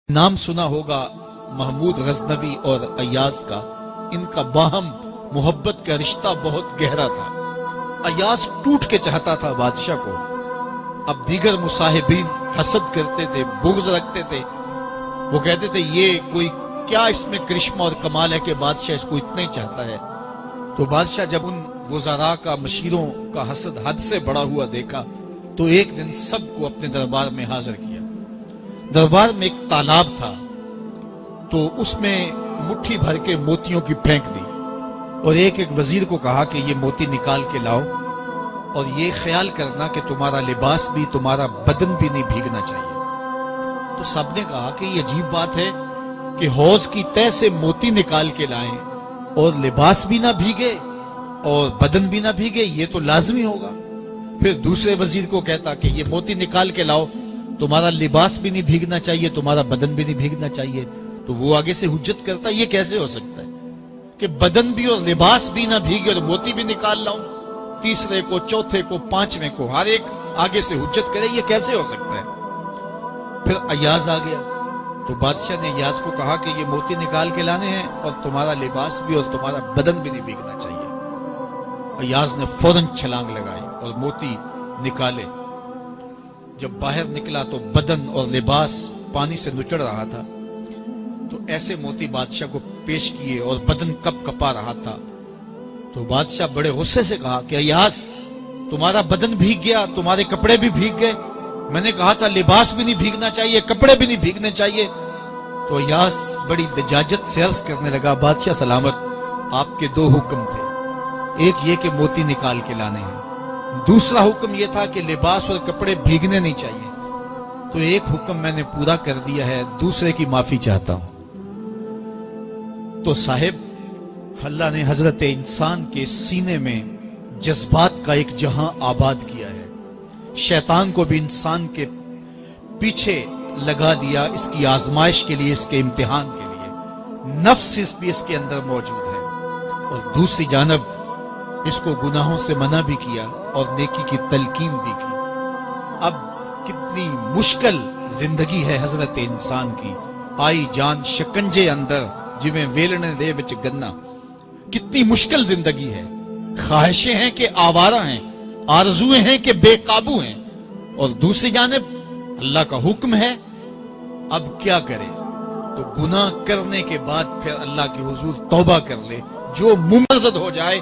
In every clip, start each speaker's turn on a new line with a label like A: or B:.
A: نام سنا ہوگا محمود غزنوی اور ایاز کا، ان کا باہم محبت کا رشتہ بہت گہرا تھا۔ ایاز ٹوٹ کے چاہتا تھا بادشاہ کو، اب دیگر مصاحبین حسد کرتے تھے، بغض رکھتے تھے، وہ کہتے تھے یہ کوئی کیا اس میں کرشمہ اور کمال ہے کہ بادشاہ اس کو اتنا ہی چاہتا ہے۔ تو بادشاہ جب ان وزراء کا، مشیروں کا حسد حد سے بڑا ہوا دیکھا تو ایک دن سب کو اپنے دربار میں حاضر کیا۔ دربار میں ایک تالاب تھا، تو اس میں مٹھی بھر کے موتیوں کی پھینک دی اور ایک وزیر کو کہا کہ یہ موتی نکال کے لاؤ اور یہ خیال کرنا کہ تمہارا لباس بھی، تمہارا بدن بھی نہیں بھیگنا چاہیے۔ تو سب نے کہا کہ یہ عجیب بات ہے کہ حوض کی تہ سے موتی نکال کے لائیں اور لباس بھی نہ بھیگے اور بدن بھی نہ بھیگے، یہ تو لازمی ہوگا۔ پھر دوسرے وزیر کو کہتا کہ یہ موتی نکال کے لاؤ، تمہارا لباس بھی نہیں بھیگنا چاہیے، تمہارا بدن بھی نہیں بھیگنا چاہیے۔ تو وہ آگے سے حجت کرتا یہ کیسے ہو سکتا ہے کہ بدن بھی اور لباس بھی نہ بھیگے اور موتی بھی نکال لاؤں؟ تیسرے کو، چوتھے کو، پانچویں کو، ہر ایک آگے سے حجت کرے یہ کیسے ہو سکتا ہے؟ پھر ایاز آ گیا تو بادشاہ نے ایاز کو کہا کہ یہ موتی نکال کے لانے ہیں اور تمہارا لباس بھی اور تمہارا بدن بھی نہیں بھیگنا چاہیے۔ ایاز نے فوراً چھلانگ لگائی اور موتی نکالے۔ جب باہر نکلا تو بدن اور لباس پانی سے نچڑ رہا تھا، تو ایسے موتی بادشاہ کو پیش کیے اور بدن کپ کپا رہا تھا۔ تو بادشاہ بڑے غصے سے کہا کہ ایاز تمہارا بدن بھیگ گیا، تمہارے کپڑے بھی بھیگ گئے، میں نے کہا تھا لباس بھی نہیں بھیگنا چاہیے، کپڑے بھی نہیں بھیگنے چاہیے۔ تو ایاز بڑی لجاجت سے عرض کرنے لگا، بادشاہ سلامت، آپ کے دو حکم تھے، ایک یہ کہ موتی نکال کے لانے ہیں، دوسرا حکم یہ تھا کہ لباس اور کپڑے بھیگنے نہیں چاہیے۔ تو ایک حکم میں نے پورا کر دیا ہے، دوسرے کی معافی چاہتا ہوں۔ تو صاحب، اللہ نے حضرت انسان کے سینے میں جذبات کا ایک جہاں آباد کیا ہے، شیطان کو بھی انسان کے پیچھے لگا دیا اس کی آزمائش کے لیے، اس کے امتحان کے لیے۔ نفس بھی اس کے اندر موجود ہے، اور دوسری جانب اس کو گناہوں سے منع بھی کیا اور نیکی کی تلقین بھی کی۔ اب کتنی مشکل زندگی ہے حضرت انسان کی، آئی جان شکنجے اندر جویں ویلنے دے وچ گنا، کتنی مشکل زندگی ہے۔ خواہشیں ہیں کہ آوارہ ہیں، آرزویں ہیں کہ بے قابو ہیں، اور دوسری جانب اللہ کا حکم ہے۔ اب کیا کرے؟ تو گناہ کرنے کے بعد پھر اللہ کے حضور توبہ کر لے، جو ممرزد ہو جائے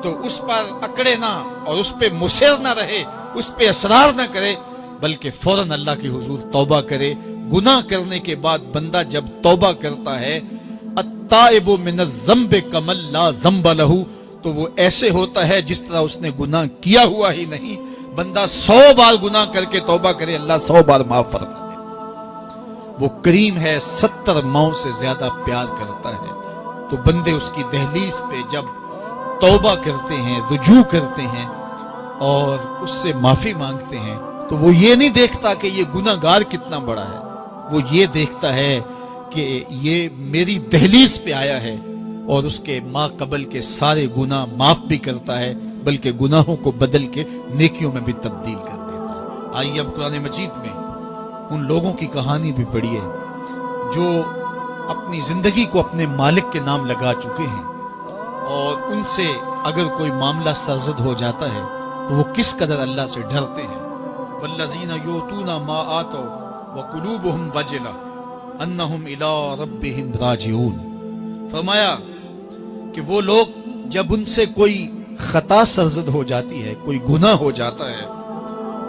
A: تو اس پر اکڑے نہ اور اس پہ مصر نہ رہے، اس پہ اصرار نہ کرے، بلکہ فوراً اللہ کی حضور توبہ کرے۔ گناہ کرنے کے بعد بندہ جب توبہ کرتا ہے، التائب من الذنب کمن لا ذنب لہ، تو وہ ایسے ہوتا ہے جس طرح اس نے گناہ کیا ہوا ہی نہیں۔ بندہ 100 بار گناہ کر کے توبہ کرے، اللہ 100 بار معاف فرما دے۔ وہ کریم ہے، 70 ماؤں سے زیادہ پیار کرتا ہے۔ تو بندے اس کی دہلیز پہ جب توبہ کرتے ہیں، رجوع کرتے ہیں اور اس سے معافی مانگتے ہیں، تو وہ یہ نہیں دیکھتا کہ یہ گناہگار کتنا بڑا ہے، وہ یہ دیکھتا ہے کہ یہ میری دہلیز پہ آیا ہے اور اس کے ما قبل کے سارے گناہ معاف بھی کرتا ہے، بلکہ گناہوں کو بدل کے نیکیوں میں بھی تبدیل کر دیتا ہے۔ آئیے اب قرآن مجید میں ان لوگوں کی کہانی بھی پڑھیے جو اپنی زندگی کو اپنے مالک کے نام لگا چکے ہیں، اور ان سے اگر کوئی معاملہ سرزد ہو جاتا ہے تو وہ کس قدر اللہ سے ڈرتے ہیں۔ والذین یؤتون ما آتوا وقلوبهم وجلہ انہم الی ربہم راجعون۔ فرمایا کہ وہ لوگ جب ان سے کوئی خطا سرزد ہو جاتی ہے، کوئی گناہ ہو جاتا ہے،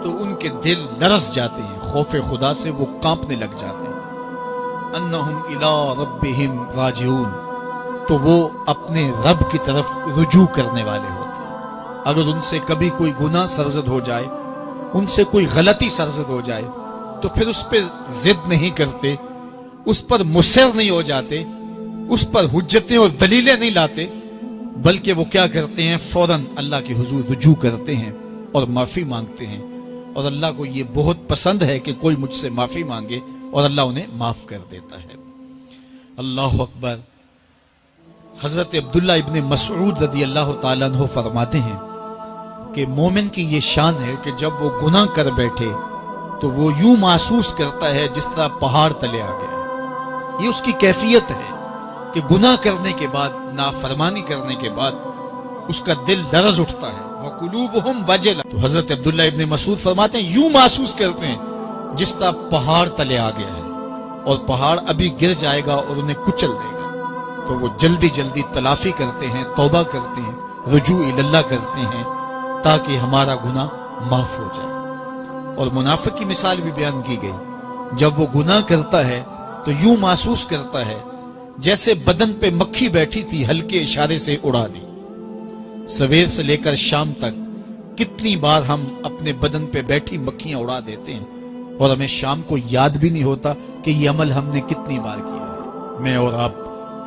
A: تو ان کے دل لرز جاتے ہیں، خوف خدا سے وہ کانپنے لگ جاتے ہیں۔ انہم الی ربہم راجعون، تو وہ اپنے رب کی طرف رجوع کرنے والے ہوتے ہیں۔ اگر ان سے کبھی کوئی گناہ سرزد ہو جائے، ان سے کوئی غلطی سرزد ہو جائے، تو پھر اس پہ ضد نہیں کرتے، اس پر مصر نہیں ہو جاتے، اس پر حجتیں اور دلیلیں نہیں لاتے، بلکہ وہ کیا کرتے ہیں؟ فوراً اللہ کے حضور رجوع کرتے ہیں اور معافی مانگتے ہیں۔ اور اللہ کو یہ بہت پسند ہے کہ کوئی مجھ سے معافی مانگے، اور اللہ انہیں معاف کر دیتا ہے۔ اللہ اکبر۔ حضرت عبداللہ ابن مسعود رضی اللہ تعالیٰ عنہ فرماتے ہیں کہ مومن کی یہ شان ہے کہ جب وہ گناہ کر بیٹھے تو وہ یوں محسوس کرتا ہے جس طرح پہاڑ تلے آ گیا ہے۔ یہ اس کی کیفیت ہے کہ گناہ کرنے کے بعد، نافرمانی کرنے کے بعد اس کا دل لرز اٹھتا ہے۔ وَقُلُوبُهُمْ وَجِلَةٌ، تو حضرت عبداللہ ابن مسعود فرماتے ہیں یوں محسوس کرتے ہیں جس طرح پہاڑ تلے آ گیا ہے اور پہاڑ ابھی گر جائے گا اور انہیں کچل دے گا، تو وہ جلدی جلدی تلافی کرتے ہیں، توبہ کرتے ہیں، رجوع اللہ کرتے ہیں تاکہ ہمارا گناہ معاف ہو جائے۔ اور منافق کی مثال بھی بیان کی گئی، جب وہ گناہ کرتا ہے تو یوں محسوس کرتا ہے جیسے بدن پہ مکھی بیٹھی تھی، ہلکے اشارے سے اڑا دی۔ سویر سے لے کر شام تک کتنی بار ہم اپنے بدن پہ بیٹھی مکھیاں اڑا دیتے ہیں اور ہمیں شام کو یاد بھی نہیں ہوتا کہ یہ عمل ہم نے کتنی بار کیا ہے۔ میں اور آپ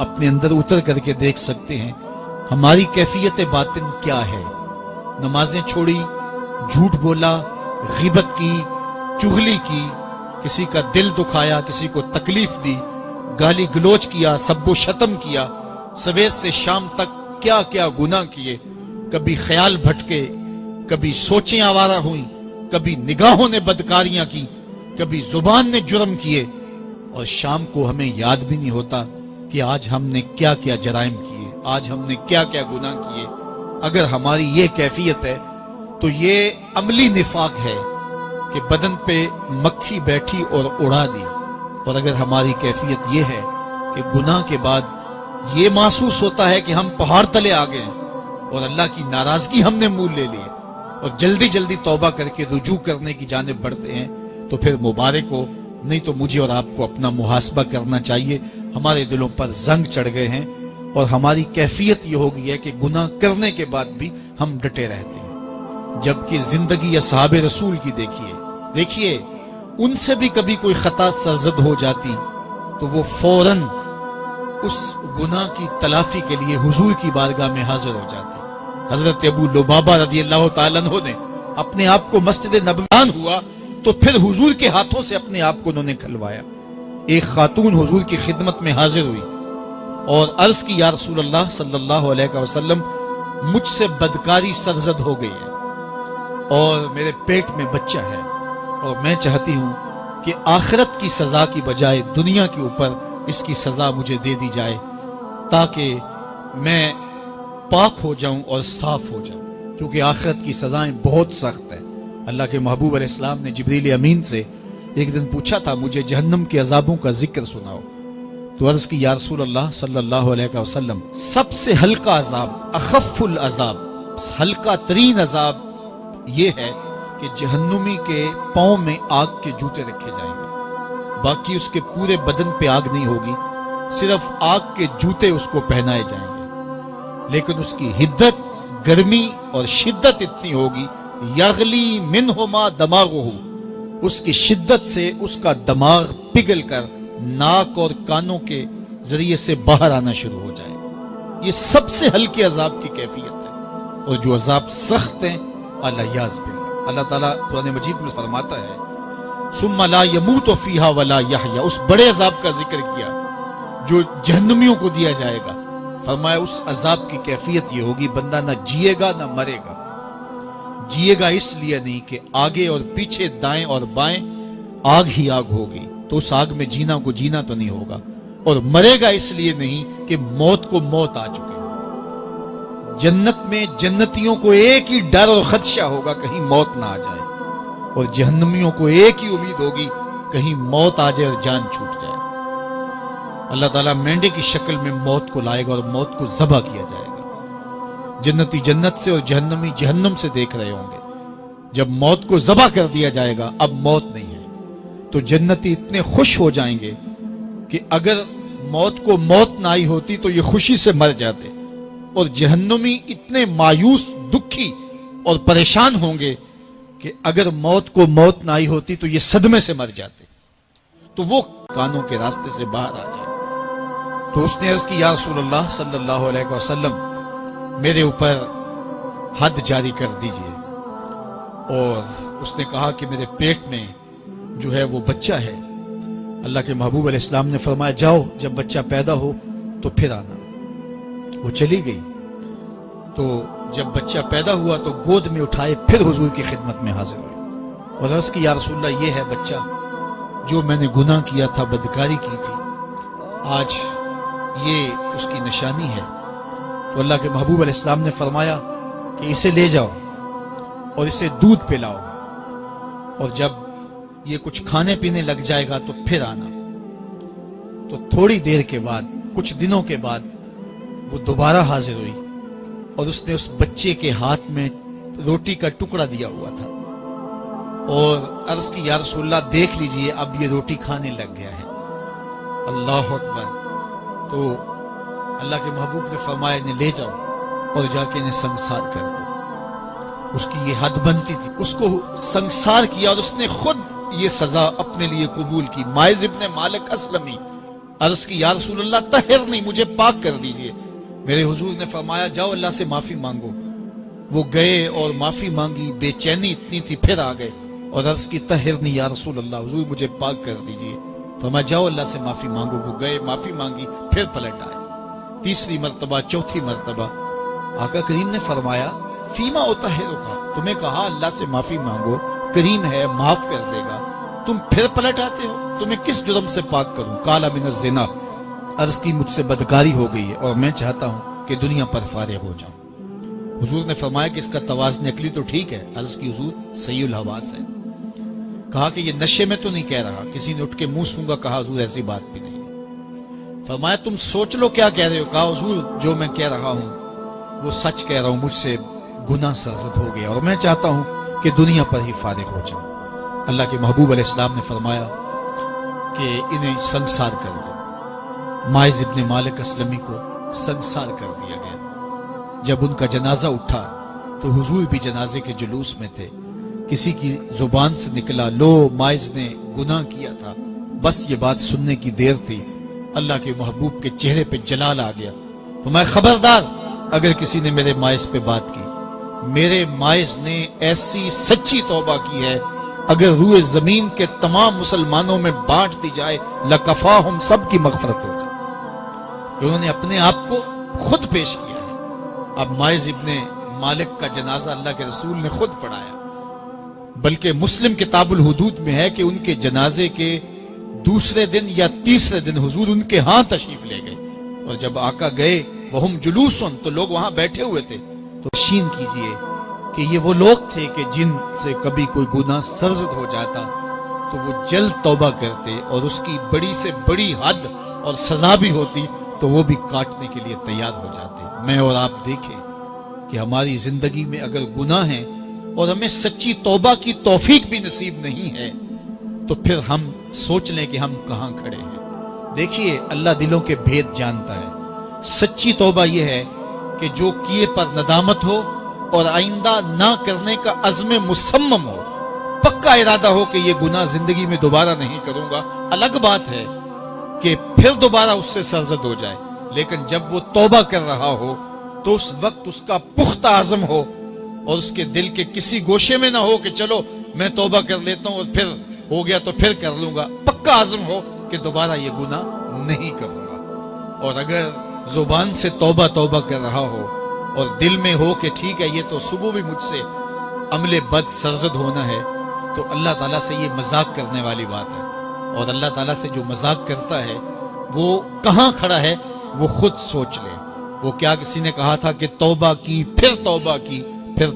A: اپنے اندر اتر کر کے دیکھ سکتے ہیں ہماری کیفیت باطن کیا ہے۔ نمازیں چھوڑی، جھوٹ بولا، غیبت کی، چغلی کی، کسی کا دل دکھایا، کسی کو تکلیف دی، گالی گلوچ کیا، سب و شتم کیا، سویر سے شام تک کیا کیا گناہ کیے، کبھی خیال بھٹکے، کبھی سوچیں آوارہ ہوئیں، کبھی نگاہوں نے بدکاریاں کی، کبھی زبان نے جرم کیے، اور شام کو ہمیں یاد بھی نہیں ہوتا کہ آج ہم نے کیا کیا جرائم کیے، آج ہم نے کیا کیا گناہ کیے۔ اگر ہماری یہ کیفیت ہے تو یہ عملی نفاق ہے کہ بدن پہ مکھی بیٹھی اور اڑا دی۔ اور اگر ہماری کیفیت یہ ہے کہ گناہ کے بعد یہ محسوس ہوتا ہے کہ ہم پہاڑ تلے آ گئے ہیں اور اللہ کی ناراضگی ہم نے مول لے لی اور جلدی جلدی توبہ کر کے رجوع کرنے کی جانب بڑھتے ہیں، تو پھر مبارک ہو، نہیں تو مجھے اور آپ کو اپنا محاسبہ کرنا چاہیے۔ ہمارے دلوں پر زنگ چڑھ گئے ہیں اور ہماری کیفیت یہ ہو گئی ہے کہ گناہ کرنے کے بعد بھی ہم ڈٹے رہتے ہیں، جبکہ زندگی اصحاب رسول کی دیکھیے ان سے بھی کبھی کوئی خطا سرزد ہو جاتی تو وہ فوراً اس گناہ کی تلافی کے لیے حضور کی بارگاہ میں حاضر ہو جاتے۔ حضرت ابو لبابہ رضی اللہ تعالیٰ عنہ نے اپنے آپ کو مسجد نبوی ہوا تو پھر حضور کے ہاتھوں سے اپنے آپ کو انہوں نے کھلوایا۔ ایک خاتون حضور کی خدمت میں حاضر ہوئی اور عرض کی یا رسول اللہ صلی اللہ علیہ وسلم، مجھ سے بدکاری سرزد ہو گئی ہے اور میرے پیٹ میں بچہ ہے اور میں چاہتی ہوں کہ آخرت کی سزا کی بجائے دنیا کے اوپر اس کی سزا مجھے دے دی جائے تاکہ میں پاک ہو جاؤں اور صاف ہو جاؤں، کیونکہ آخرت کی سزائیں بہت سخت ہیں۔ اللہ کے محبوب علیہ السلام نے جبریل امین سے ایک دن پوچھا تھا مجھے جہنم کے عذابوں کا ذکر سناؤ، تو عرض کی یا رسول اللہ صلی اللہ علیہ وسلم، سب سے ہلکا عذاب، اخف العذاب، ہلکا ترین عذاب یہ ہے کہ جہنمی کے پاؤں میں آگ کے جوتے رکھے جائیں گے، باقی اس کے پورے بدن پہ آگ نہیں ہوگی، صرف آگ کے جوتے اس کو پہنائے جائیں گے، لیکن اس کی حدت، گرمی اور شدت اتنی ہوگی، یغلی منہما دماغہ، اس کی شدت سے اس کا دماغ پگھل کر ناک اور کانوں کے ذریعے سے باہر آنا شروع ہو جائے گا۔ یہ سب سے ہلکے عذاب کی کیفیت ہے، اور جو عذاب سخت ہیں الیاذ باللہ، اللہ تعالیٰ قرآن مجید میں فرماتا ہے ثم لا يموت فیہا ولا یحیا، اس بڑے عذاب کا ذکر کیا جو جہنمیوں کو دیا جائے گا، فرمایا اس عذاب کی کیفیت یہ ہوگی بندہ نہ جیے گا نہ مرے گا۔ جیے گا اس لیے نہیں کہ آگے اور پیچھے، دائیں اور بائیں آگ ہی آگ ہوگی، تو اس آگ میں جینا کو جینا تو نہیں ہوگا، اور مرے گا اس لیے نہیں کہ موت کو موت آ چکے ہوگی۔ جنت میں جنتیوں کو ایک ہی ڈر اور خدشہ ہوگا کہیں موت نہ آ جائے، اور جہنمیوں کو ایک ہی امید ہوگی کہیں موت آ جائے اور جان چھوٹ جائے۔ اللہ تعالیٰ مینڈے کی شکل میں موت کو لائے گا اور موت کو ذبح کیا جائے گا۔ جنتی جنت سے اور جہنمی جہنم سے دیکھ رہے ہوں گے، جب موت کو ذبح کر دیا جائے گا اب موت نہیں ہے، تو جنتی اتنے خوش ہو جائیں گے کہ اگر موت کو موت نہ آئی ہوتی تو یہ خوشی سے مر جاتے، اور جہنمی اتنے مایوس، دکھی اور پریشان ہوں گے کہ اگر موت کو موت نہ آئی ہوتی تو یہ صدمے سے مر جاتے، تو وہ کانوں کے راستے سے باہر آ جائے۔ تو اس نے عرض کی یا رسول اللہ صلی اللہ علیہ وسلم، میرے اوپر حد جاری کر دیجئے، اور اس نے کہا کہ میرے پیٹ میں جو ہے وہ بچہ ہے۔ اللہ کے محبوب علیہ السلام نے فرمایا جاؤ، جب بچہ پیدا ہو تو پھر آنا۔ وہ چلی گئی، تو جب بچہ پیدا ہوا تو گود میں اٹھائے پھر حضور کی خدمت میں حاضر ہوئی اور عرض کی یا رسول اللہ، یہ ہے بچہ جو میں نے گناہ کیا تھا، بدکاری کی تھی، آج یہ اس کی نشانی ہے۔ تو اللہ کے محبوب علیہ السلام نے فرمایا کہ اسے لے جاؤ اور اسے دودھ پلاؤ، اور جب یہ کچھ کھانے پینے لگ جائے گا تو پھر آنا۔ تو تھوڑی دیر کے بعد، کچھ دنوں کے بعد وہ دوبارہ حاضر ہوئی اور اس نے اس بچے کے ہاتھ میں روٹی کا ٹکڑا دیا ہوا تھا اور عرض کی یا رسول اللہ دیکھ لیجئے اب یہ روٹی کھانے لگ گیا ہے۔ اللہ اکبر۔ تو اللہ کے محبوب نے فرمایا انہیں لے جاؤ اور جا کے انہیں سنسار کر دو۔ اس کی یہ حد بنتی تھی، اس کو سنسار کیا اور اس نے خود یہ سزا اپنے لیے قبول کی۔ ماعز ابن مالک اسلمی عرض کی یا رسول اللہ طہر نہیں، مجھے پاک کر دیجئے۔ میرے حضور نے فرمایا جاؤ اللہ سے معافی مانگو۔ وہ گئے اور معافی مانگی، بے چینی اتنی تھی، پھر آ گئے اور عرض کی طہرنی یا رسول اللہ، حضور مجھے پاک کر دیجئے۔ فرمایا جاؤ اللہ سے معافی مانگو۔ وہ گئے، معافی مانگی، پھر پلٹ آئے، تیسری مرتبہ، چوتھی مرتبہ۔ آقا کریم نے فرمایا فیما اطہرک، تمہیں کہا اللہ سے معافی مانگو، کریم ہے معاف کر دے گا، تم پھر پلٹ آتے ہو، تمہیں کس جرم سے پاک کروں؟ قال من الزنا، عرض کی مجھ سے بدکاری ہو گئی ہے اور میں چاہتا ہوں کہ دنیا پر فارغ ہو جاؤں۔ حضور نے فرمایا کہ اس کا توازن عقلی تو ٹھیک ہے، عرض کی حضور صحیح الحواس ہے۔ کہا کہ یہ نشے میں تو نہیں کہہ رہا، کسی نے اٹھ کے منہ سونگا، کہا حضور ایسی بات بھی نہیں ہے۔ فرمایا تم سوچ لو کیا کہہ رہے ہو؟ کہا حضور جو میں کہہ رہا ہوں وہ سچ کہہ رہا ہوں، مجھ سے گناہ سرزد ہو گیا اور میں چاہتا ہوں کہ دنیا پر ہی فارغ ہو جاؤں۔ اللہ کے محبوب علیہ السلام نے فرمایا کہ انہیں سنسار کر دو۔ ماعز ابن مالک اسلمی کو سنسار کر دیا گیا۔ جب ان کا جنازہ اٹھا تو حضور بھی جنازے کے جلوس میں تھے۔ کسی کی زبان سے نکلا لو ماعز نے گناہ کیا تھا، بس یہ بات سننے کی دیر تھی، اللہ کے محبوب کے چہرے پہ جلال آ گیا۔ فرمایا خبردار اگر کسی نے میرے ماعز پہ بات کی، میرے ماعز نے ایسی سچی توبہ کی ہے اگر روئے زمین کے تمام مسلمانوں میں بانٹ دی جائے لکفاہم، سب کی مغفرت ہو جائے، کہ انہوں نے اپنے آپ کو خود پیش کیا ہے۔ اب ماعز ابن مالک کا جنازہ اللہ کے رسول نے خود پڑھایا، بلکہ مسلم کتاب الحدود میں ہے کہ ان کے جنازے کے دوسرے دن یا تیسرے دن حضور ان کے ہاں تشریف لے گئے، اور جب آقا گئے وہم جلوسن، تو لوگ وہاں بیٹھے ہوئے تھے۔ تو یقین کیجئے کہ یہ وہ لوگ تھے کہ جن سے کبھی کوئی گناہ سرزد ہو جاتا تو وہ جلد توبہ کرتے، اور اس کی بڑی سے بڑی حد اور سزا بھی ہوتی تو وہ بھی کاٹنے کے لیے تیار ہو جاتے۔ میں اور آپ دیکھیں کہ ہماری زندگی میں اگر گناہ ہیں اور ہمیں سچی توبہ کی توفیق بھی نصیب نہیں ہے تو پھر ہم سوچ لیں کہ ہم کہاں کھڑے ہیں۔ دیکھیے اللہ دلوں کے بھید جانتا ہے۔ سچی توبہ یہ ہے کہ جو کیے پر ندامت ہو اور آئندہ نہ کرنے کا عزم مصمم ہو، پکا ارادہ ہو کہ یہ گناہ زندگی میں دوبارہ نہیں کروں گا۔ الگ بات ہے کہ پھر دوبارہ اس سے سرزد ہو جائے، لیکن جب وہ توبہ کر رہا ہو تو اس وقت اس کا پختہ عزم ہو اور اس کے دل کے کسی گوشے میں نہ ہو کہ چلو میں توبہ کر لیتا ہوں اور پھر ہو گیا تو پھر کر لوں گا۔ پکا عزم ہو کہ دوبارہ یہ گناہ نہیں کروں گا۔ اور اگر زبان سے توبہ توبہ کر رہا ہو اور دل میں ہو کہ ٹھیک ہے یہ تو صبح بھی مجھ سے عمل بد سرزد ہونا ہے، تو اللہ تعالیٰ سے یہ مذاق کرنے والی بات ہے، اور اللہ تعالیٰ سے جو مذاق کرتا ہے وہ کہاں کھڑا ہے وہ خود سوچ لے۔ وہ کیا کسی نے کہا تھا کہ توبہ کی، پھر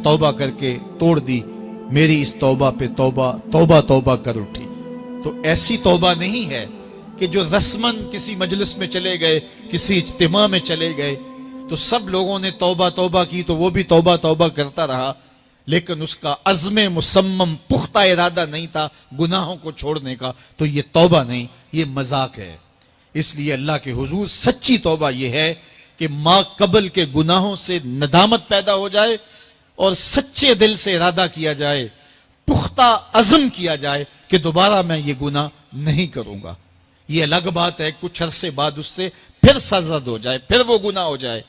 A: توبہ کر کے توڑ دی، میری اس توبہ پہ توبہ توبہ توبہ کر اٹھی۔ تو ایسی توبہ نہیں ہے کہ جو رسماً کسی مجلس میں چلے گئے، کسی اجتماع میں چلے گئے تو سب لوگوں نے توبہ توبہ کی تو وہ بھی توبہ توبہ کرتا رہا، لیکن اس کا عزم مصمم پختہ ارادہ نہیں تھا گناہوں کو چھوڑنے کا، تو یہ توبہ نہیں، یہ مذاق ہے۔ اس لیے اللہ کے حضور سچی توبہ یہ ہے کہ ما قبل کے گناہوں سے ندامت پیدا ہو جائے اور سچے دل سے ارادہ کیا جائے، پختہ عزم کیا جائے کہ دوبارہ میں یہ گناہ نہیں کروں گا۔ یہ الگ بات ہے کچھ عرصے بعد اس سے پھر سرزد ہو جائے، پھر وہ گناہ ہو جائے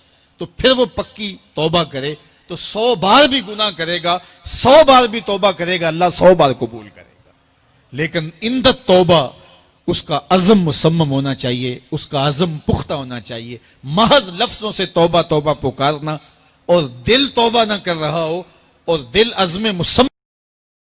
A: تو پھر وہ پکی توبہ کرے، تو 100 بار بھی گناہ کرے گا، 100 بار بھی توبہ کرے گا، اللہ 100 بار قبول کرے گا۔ لیکن اندت توبہ اس کا عزم مصمم ہونا چاہیے، اس کا عزم پختہ ہونا چاہیے۔ محض لفظوں سے توبہ توبہ پکارنا اور دل توبہ نہ کر رہا ہو اور دل عزم مصمم